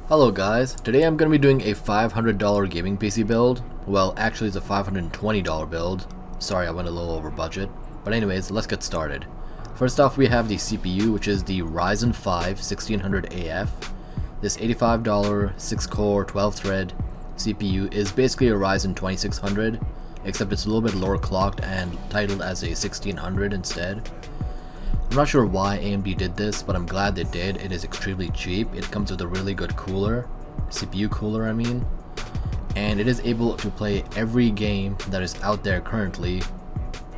Hello guys, today I'm going to be doing a $500 gaming PC build. Well, actually it's a $520 build. Sorry, I went a little over budget. But anyways, let's get started. First off, we have the CPU, which is the Ryzen 5 1600AF. This $85 6-core 12-thread CPU is basically a Ryzen 2600, except it's a little bit lower clocked and titled as a 1600 instead. I'm not sure why AMD did this, but I'm glad they did. It is extremely cheap. It comes with a really good cooler, CPU cooler I mean, and it is able to play every game that is out there currently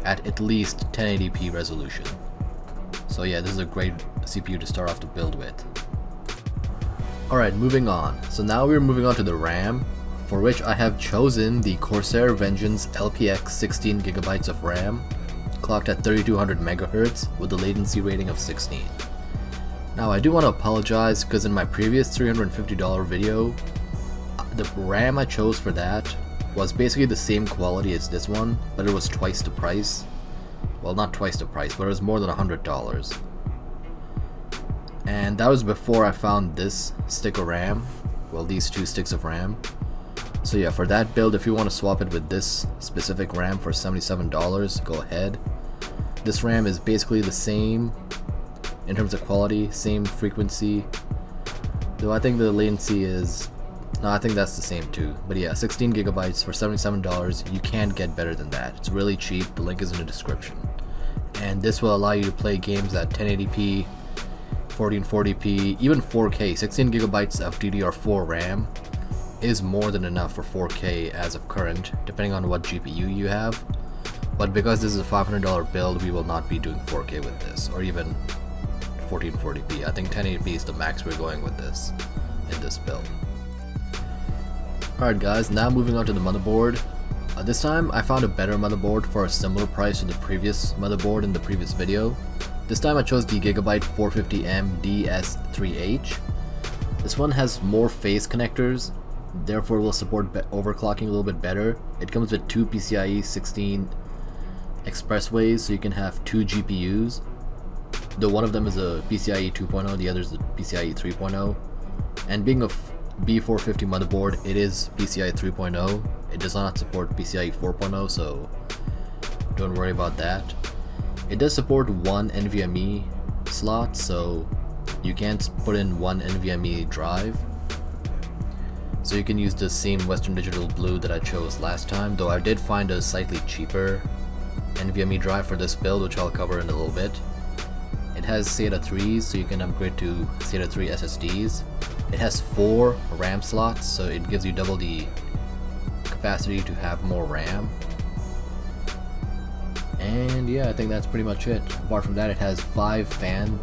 at least 1080p resolution. So yeah, this is a great CPU to start off the build with. Alright, moving on. So now we're moving on to the RAM, for which I have chosen the Corsair Vengeance LPX 16GB of RAM, clocked at 3200 MHz with a latency rating of 16. Now I do want to apologize because in my previous $350 video, the RAM I chose for that was basically the same quality as this one, but it was twice the price. Well, not twice the price, but it was more than $100. And that was before I found this stick of RAM, well, these two sticks of RAM. So yeah, for that build, if you want to swap it with this specific RAM for $77, go ahead. This RAM is basically the same in terms of quality, same frequency, though I think the latency is, no, I think that's the same too. But yeah, 16GB for $77, you can't get better than that. It's really cheap, the link is in the description. And this will allow you to play games at 1080p, 1440p, even 4K. 16GB of DDR4 RAM is more than enough for 4K as of current, depending on what GPU you have. But because this is a $500 build, we will not be doing 4K with this, or even 1440p. I think 1080p is the max we're going with this in this build. Alright guys, now moving on to the motherboard. This time I found a better motherboard for a similar price to the previous motherboard in the previous video. This time I chose the Gigabyte 450M DS3H. This one has more phase connectors, therefore will support overclocking a little bit better. It comes with two PCIe 16 expressways, so you can have two GPUs. Though one of them is a PCIe 2.0, the other is a PCIe 3.0. And being a B450 motherboard, it is PCIe 3.0. It does not support PCIe 4.0, so don't worry about that. It does support one NVMe slot, so you can't put in one NVMe drive. So you can use the same Western Digital blue that I chose last time, though I did find a slightly cheaper NVMe drive for this build, which I'll cover in a little bit. It has SATA 3s, so you can upgrade to SATA 3 SSDs. It has 4 RAM slots, so it gives you double the capacity to have more RAM. And yeah, I think that's pretty much it. Apart from that, it has 5 fan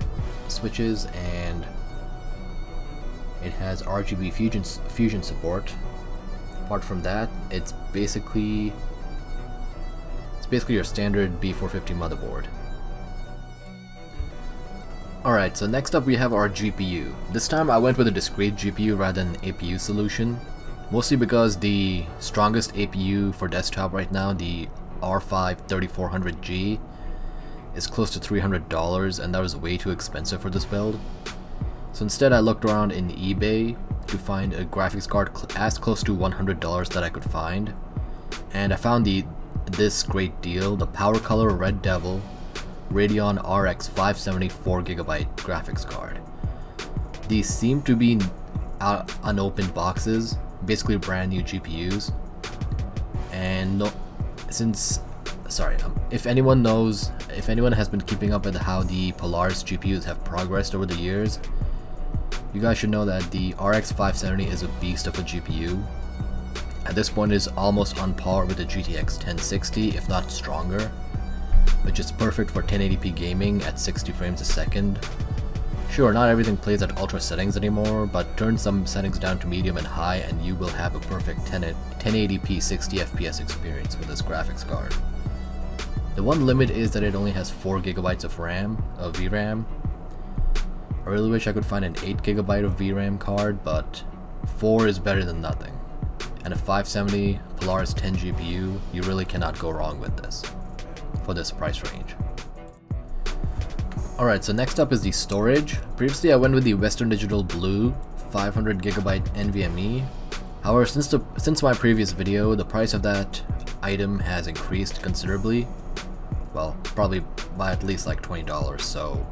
switches and it has RGB fusion support. Apart from that, it's basically your standard B450 motherboard. Alright, so next up we have our GPU. This time I went with a discrete GPU rather than an APU solution, mostly because the strongest APU for desktop right now, the R5 3400G, is close to $300, and that was way too expensive for this build. So instead I looked around in eBay to find a graphics card as close to $100 that I could find, and I found this great deal, the PowerColor Red Devil Radeon RX 570 4GB graphics card. These seem to be unopened boxes, basically brand new GPUs. And if anyone has been keeping up with how the Polaris GPUs have progressed over the years, you guys should know that the RX 570 is a beast of a GPU. At this point it is almost on par with the GTX 1060, if not stronger, which is perfect for 1080p gaming at 60 frames a second. Sure, not everything plays at ultra settings anymore, but turn some settings down to medium and high and you will have a perfect 1080p 60 FPS experience with this graphics card. The one limit is that it only has 4GB of RAM, of VRAM. I really wish I could find an 8GB of VRAM card, but 4 is better than nothing. And a 570 Polaris 10 GPU, you really cannot go wrong with this, for this price range. Alright, so next up is the storage. Previously I went with the Western Digital Blue 500 gigabyte NVMe. However, since my previous video, the price of that item has increased considerably. Well, probably by at least like $20, so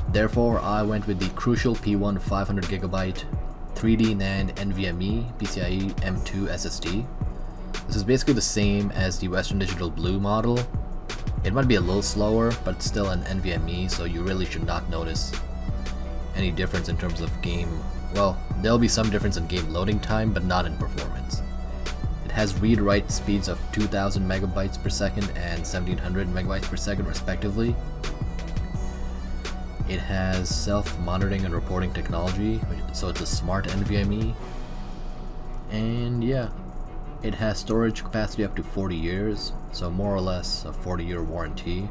therefore I went with the Crucial P1 500 gigabyte 3D NAND NVMe PCIe M2 SSD. This is basically the same as the Western Digital Blue model. It might be a little slower, but it's still an NVMe, so you really should not notice any difference in terms of game. Well, there'll be some difference in game loading time, but not in performance. It has read-write speeds of 2000 megabytes per second and 1700 megabytes per second respectively. It has self-monitoring and reporting technology, so it's a smart NVMe. And yeah, it has storage capacity up to 40 years, so more or less a 40-year warranty.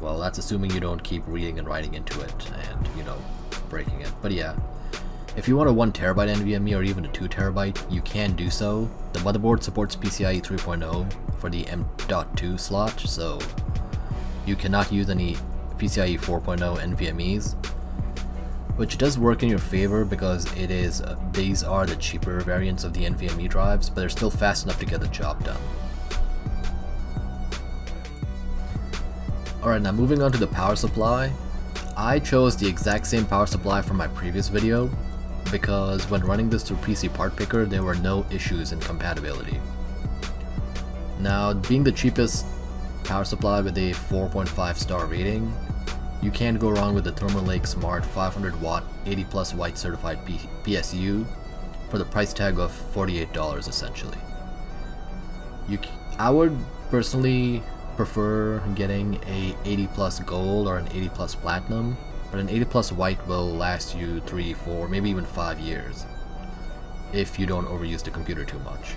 Well, that's assuming you don't keep reading and writing into it and, you know, breaking it. But yeah, if you want a 1 terabyte NVMe or even a 2 terabyte, you can do so. The motherboard supports PCIe 3.0 for the M.2 slot, so you cannot use any PCIe 4.0 NVMe's, which does work in your favor because it is these are the cheaper variants of the NVMe drives, but they're still fast enough to get the job done. Alright, now moving on to the power supply. I chose the exact same power supply from my previous video because when running this through PC Part Picker, there were no issues in compatibility. Now, being the cheapest power supply with a 4.5 star rating, you can't go wrong with the Thermaltake Smart 500 watt 80 plus white certified PSU for the price tag of $48 essentially. I would personally prefer getting a 80 plus gold or an 80 plus platinum, but an 80 plus white will last you 3, 4, maybe even 5 years if you don't overuse the computer too much.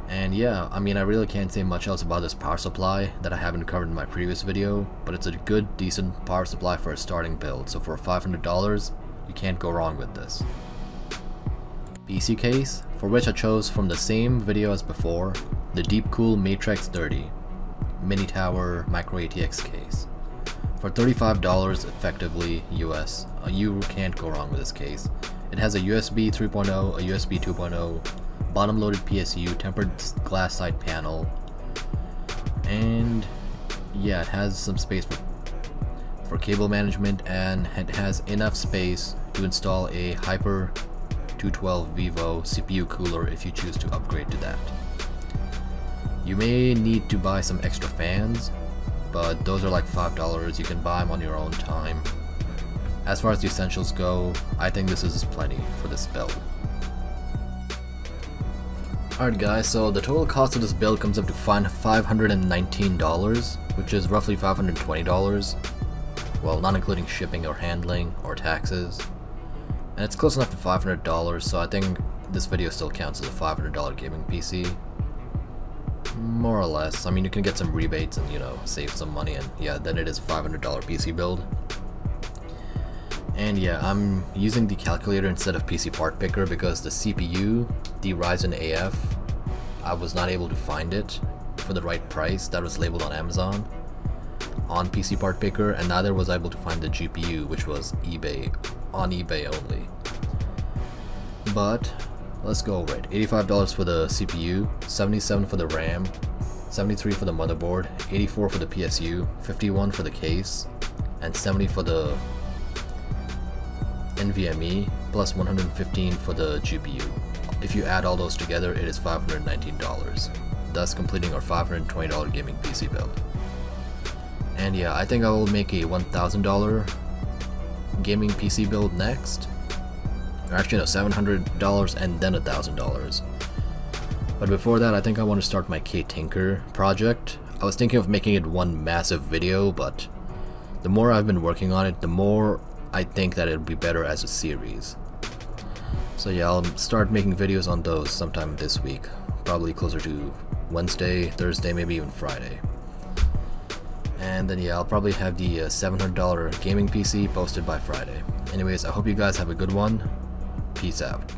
And yeah, I mean, I really can't say much else about this power supply that I haven't covered in my previous video, but it's a good, decent power supply for a starting build, so for $500, you can't go wrong with this. PC case, for which I chose from the same video as before, the DeepCool Matrexx 30 Mini Tower MicroATX case. For $35 effectively US, you can't go wrong with this case. It has a USB 3.0, a USB 2.0, bottom loaded PSU, tempered glass side panel, and yeah, it has some space for cable management, and it has enough space to install a Hyper 212 Vivo CPU cooler if you choose to upgrade to that. You may need to buy some extra fans, but those are like $5, you can buy them on your own time. As far as the essentials go, I think this is plenty for this build. Alright guys, so the total cost of this build comes up to $519, which is roughly $520. Well, not including shipping or handling or taxes. And it's close enough to $500, so I think this video still counts as a $500 gaming PC. More or less. I mean, you can get some rebates and, you know, save some money, and yeah, then it is a $500 PC build. And yeah, I'm using the calculator instead of PC Part Picker because the CPU, the Ryzen AF, I was not able to find it for the right price that was labeled on Amazon on PC Part Picker, and neither was I able to find the GPU, which was on eBay only. But let's go over it. $85 for the CPU, $77 for the RAM, $73 for the motherboard, $84 for the PSU, $51 for the case, and $70 for the NVMe, plus $115 for the GPU. If you add all those together, it is $519, thus completing our $520 gaming PC build. And yeah, I think I will make a $1,000 gaming PC build next. Or actually no, $700 and then $1,000. But before that, I think I want to start my K-Tinker project. I was thinking of making it one massive video, but the more I've been working on it, the more I think that it'll be better as a series. So yeah, I'll start making videos on those sometime this week. Probably closer to Wednesday, Thursday, maybe even Friday. And then yeah, I'll probably have the $700 gaming PC posted by Friday. Anyways, I hope you guys have a good one. Peace out.